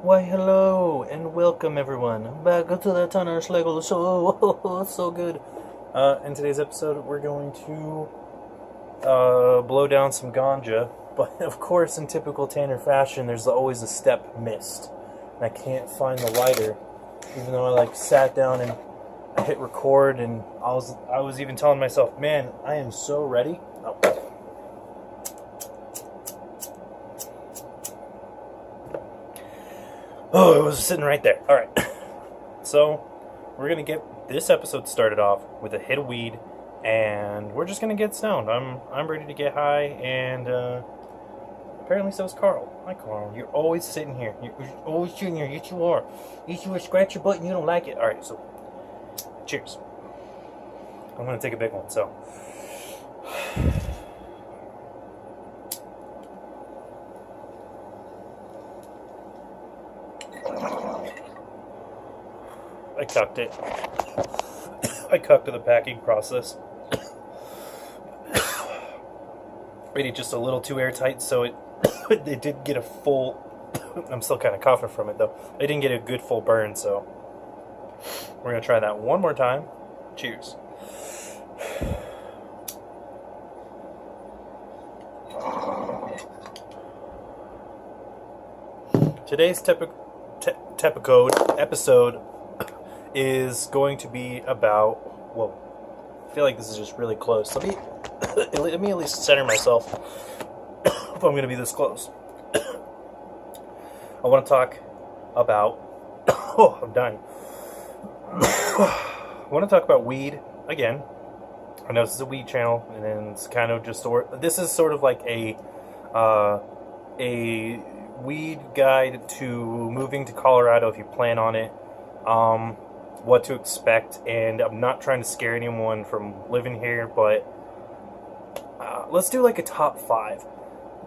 Why, hello and welcome everyone back to the Tanner Schlegel Show. It's so good. In today's episode, we're going to blow down some ganja, but of course, in typical Tanner fashion, there's always a step missed. And I can't find the lighter, even though I sat down and I hit record, and I was even telling myself, man, I am so ready. Oh. Oh, it was sitting right there. All right. So, we're going to get this episode started off with a hit of weed, and we're just going to get stoned. I'm ready to get high, and apparently so is Carl. Hi, Carl. You're always sitting here. You're always sitting here. Yes, you are. Yes, you scratch your butt and you don't like it. All right, so cheers. I'm going to take a big one, so. I cucked it. I cucked the packing process. Maybe just a little too airtight, so it didn't get a full. I'm still kind of coughing from it though. I didn't get a good full burn, so we're gonna try that one more time. Cheers. Today's episode is going to be about. Whoa, I feel like this is just really close. Let me at least center myself if I'm going to be this close. I want to talk about. Oh, I'm dying. I want to talk about weed again. I know this is a weed channel, and then it's kind of just this is sort of like a weed guide to moving to Colorado if you plan on it. What to expect, and I'm not trying to scare anyone from living here, but let's do like a top 5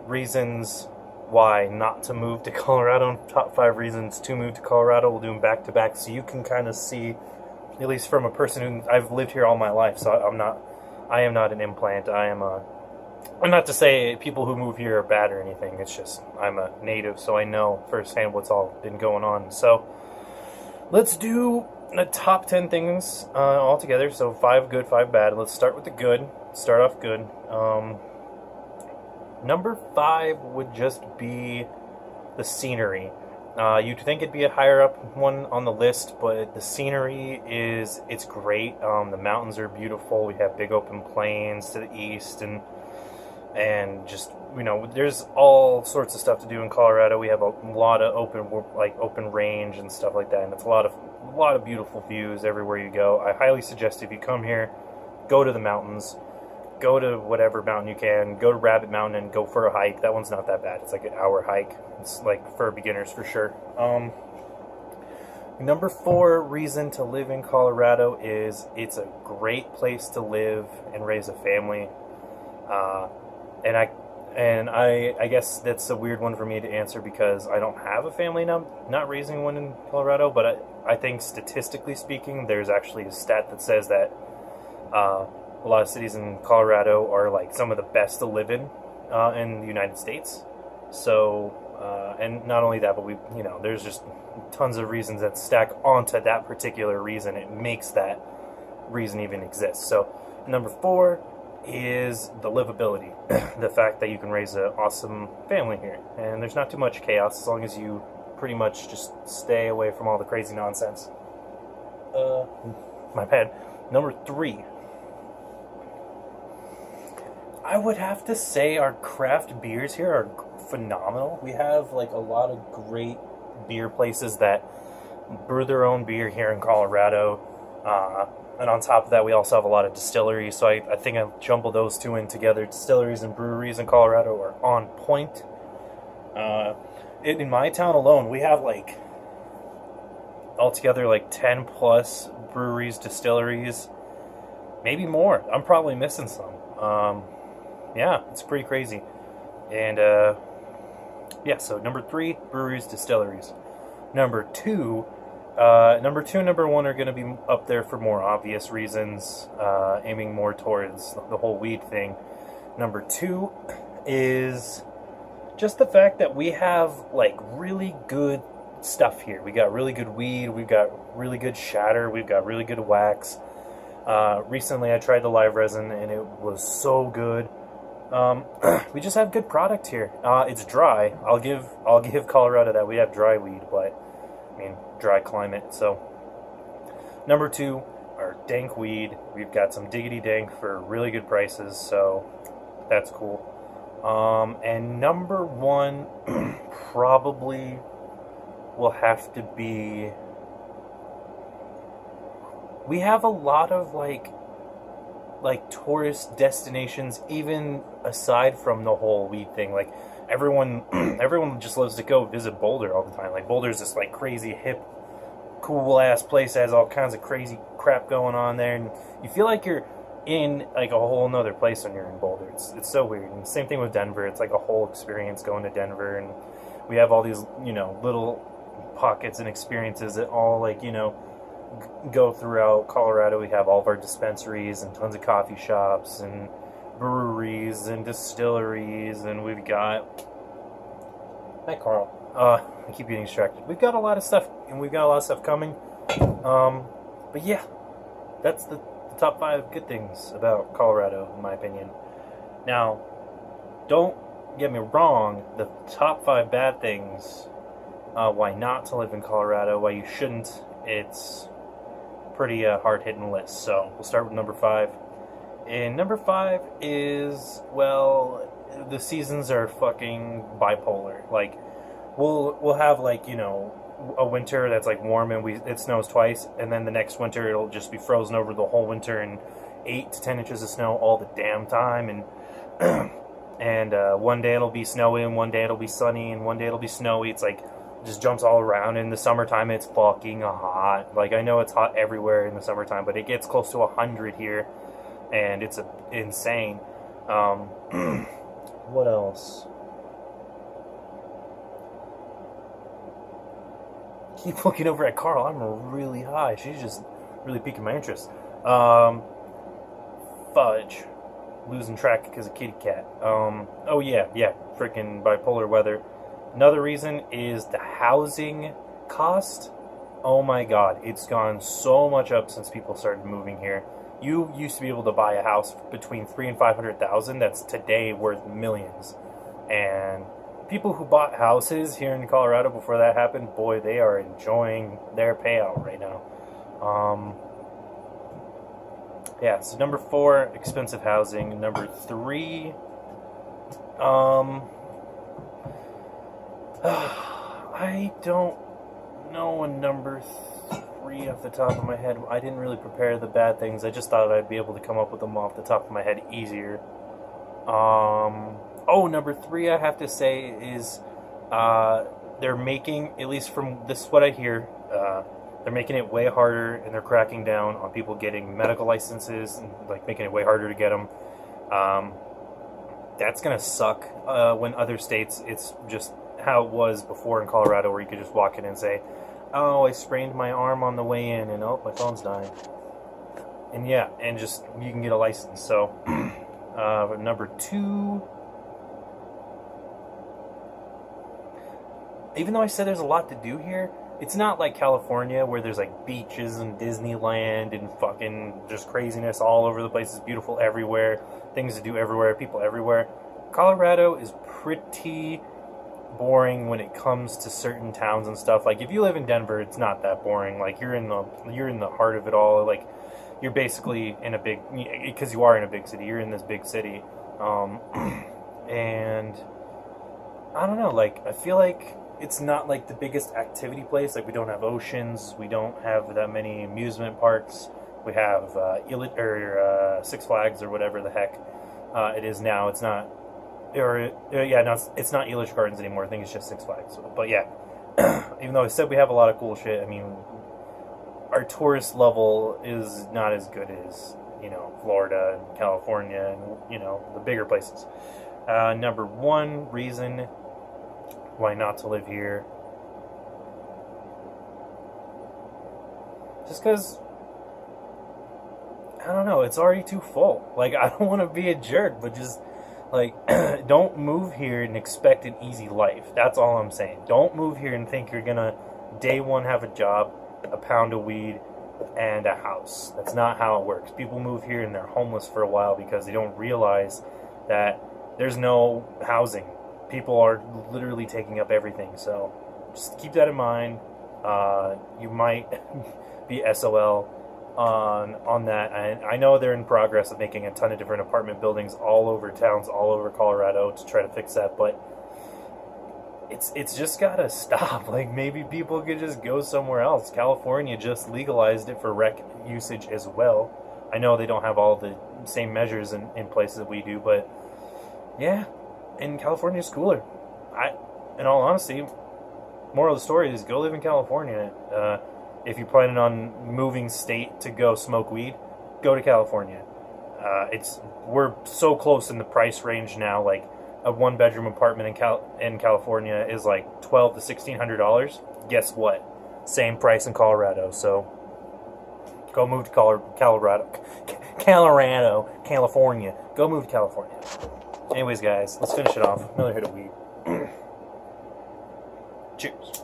reasons why not to move to Colorado and top 5 reasons to move to Colorado. We'll do them back to back so you can kind of see, at least from a person who I've lived here all my life, so I am not an implant. I'm not to say people who move here are bad or anything. It's just I'm a native, so I know firsthand what's all been going on. So let's do the top 10 things all together. So 5 good, 5 bad. Let's start with the good. Start off good. Number 5 would just be the scenery. You'd think it'd be a higher up one on the list, but the scenery it's great. The mountains are beautiful. We have big open plains to the east, and just, there's all sorts of stuff to do in Colorado. We have a lot of open range and stuff like that, and it's a lot of beautiful views everywhere you go. I highly suggest if you come here, go to the mountains, go to whatever mountain you can, go to Rabbit Mountain and go for a hike. That one's not that bad. It's like an hour hike. It's like for beginners for sure. Number 4 reason to live in Colorado is it's a great place to live and raise a family. And I guess that's a weird one for me to answer because I don't have a family now. I'm not raising one in Colorado, but I think statistically speaking, there's actually a stat that says that a lot of cities in Colorado are like some of the best to live in the United States. So, and not only that, but there's just tons of reasons that stack onto that particular reason. It makes that reason even exist. So, number 4 is the livability. The fact that you can raise an awesome family here. And there's not too much chaos as long as you pretty much just stay away from all the crazy nonsense. My bad. Number 3. I would have to say our craft beers here are phenomenal. We have a lot of great beer places that brew their own beer here in Colorado. And on top of that, we also have a lot of distilleries. So I think I jumbled those two in together. Distilleries and breweries in Colorado are on point. In my town alone, we have altogether 10 plus breweries, distilleries, maybe more. I'm probably missing some. Yeah, it's pretty crazy. And so number 3, breweries, distilleries. Number 2 and number 1 are going to be up there for more obvious reasons, aiming more towards the whole weed thing. Number 2 is just the fact that we have like really good stuff here. We got really good weed, we've got really good shatter, we've got really good wax. Recently, I tried the live resin, and it was so good. We just have good product here. It's dry. I'll give Colorado that. We have dry weed, but I mean dry climate. So number two, our dank weed. We've got some Diggity Dank for really good prices, so that's cool. And number one probably will have to be. We have a lot of like tourist destinations, even aside from the whole weed thing. Like everyone everyone just loves to go visit Boulder all the time. Like Boulder's this like crazy hip cool ass place that has all kinds of crazy crap going on there, and you feel like you're in like a whole nother place when you're in Boulder. It's so weird. And same thing with Denver. It's like a whole experience going to Denver, and we have all these, little pockets and experiences that all go throughout Colorado. We have all of our dispensaries and tons of coffee shops and breweries and distilleries, and we've got. Hi, Carl. I keep getting distracted. We've got a lot of stuff, and we've got a lot of stuff coming. But yeah, that's the top 5 good things about Colorado, in my opinion. Now, don't get me wrong. The top 5 bad things. Why not to live in Colorado? Why you shouldn't? It's pretty hard-hitting list. So we'll start with number 5. And number 5 is, well, the seasons are fucking bipolar. Like, we'll have a winter that's like warm and it snows twice, and then the next winter it'll just be frozen over the whole winter and 8 to 10 inches of snow all the damn time, and and one day it'll be snowy and one day it'll be sunny and one day it'll be snowy. It's like just jumps all around. In the summertime it's fucking hot. Like, I know it's hot everywhere in the summertime, but it gets close to 100 here, and it's insane. What else? Keep looking over at Carl. I'm really high. She's just really piquing my interest. Fudge. Losing track because of kitty cat. Oh yeah. Freaking bipolar weather. Another reason is the housing cost. Oh my god. It's gone so much up since people started moving here. You used to be able to buy a house between $300,000 and $500,000 that's today worth millions. And people who bought houses here in Colorado before that happened, boy, they are enjoying their payout right now. Yeah, so number 4, expensive housing. Number 3, I don't know a number 3 off the top of my head. I didn't really prepare the bad things. I just thought I'd be able to come up with them off the top of my head easier. Number 3, I have to say, is they're making, at least from this what I hear, they're making it way harder, and they're cracking down on people getting medical licenses, and like making it way harder to get them. That's gonna suck when other states, it's just how it was before in Colorado, where you could just walk in and say, oh, I sprained my arm on the way in, and oh, my phone's dying. And yeah, and just, you can get a license. So, number 2, even though I said there's a lot to do here, it's not like California where there's like beaches and Disneyland and fucking just craziness all over the place. It's beautiful everywhere, things to do everywhere, people everywhere. Colorado is pretty boring when it comes to certain towns and stuff. Like, if you live in Denver, it's not that boring. Like, you're in the heart of it all. Like, you're basically in a big, because you are in a big city, you're in this big city. And I don't know, like, I feel like it's not like the biggest activity place. Like, we don't have oceans, we don't have that many amusement parks. We have Six Flags or whatever the heck it is now. It's not, it's not Elitch Gardens anymore. I think it's just Six Flags. But yeah, even though I said we have a lot of cool shit, I mean, our tourist level is not as good as, Florida and California and, the bigger places. Number 1 reason why not to live here, just because, I don't know, it's already too full. Like, I don't want to be a jerk, but just Like, don't move here and expect an easy life. That's all I'm saying. Don't move here and think you're gonna day one have a job, a pound of weed, and a house. That's not how it works. People move here and they're homeless for a while because they don't realize that there's no housing. People are literally taking up everything. So just keep that in mind. You might be SOL on that. And I know they're in progress of making a ton of different apartment buildings all over towns, all over Colorado to try to fix that, but it's just gotta stop. Like, maybe people could just go somewhere else. California just legalized it for rec usage as well. I know they don't have all the same measures in places that we do, but yeah, and California's cooler. In all honesty, moral of the story is go live in California. If you're planning on moving state to go smoke weed, go to California. We're so close in the price range now. Like, a one-bedroom apartment in California is like $1,200 to $1,600. Guess what? Same price in Colorado. So go move to California. Go move to California. Anyways, guys, let's finish it off. Another hit of weed. Cheers.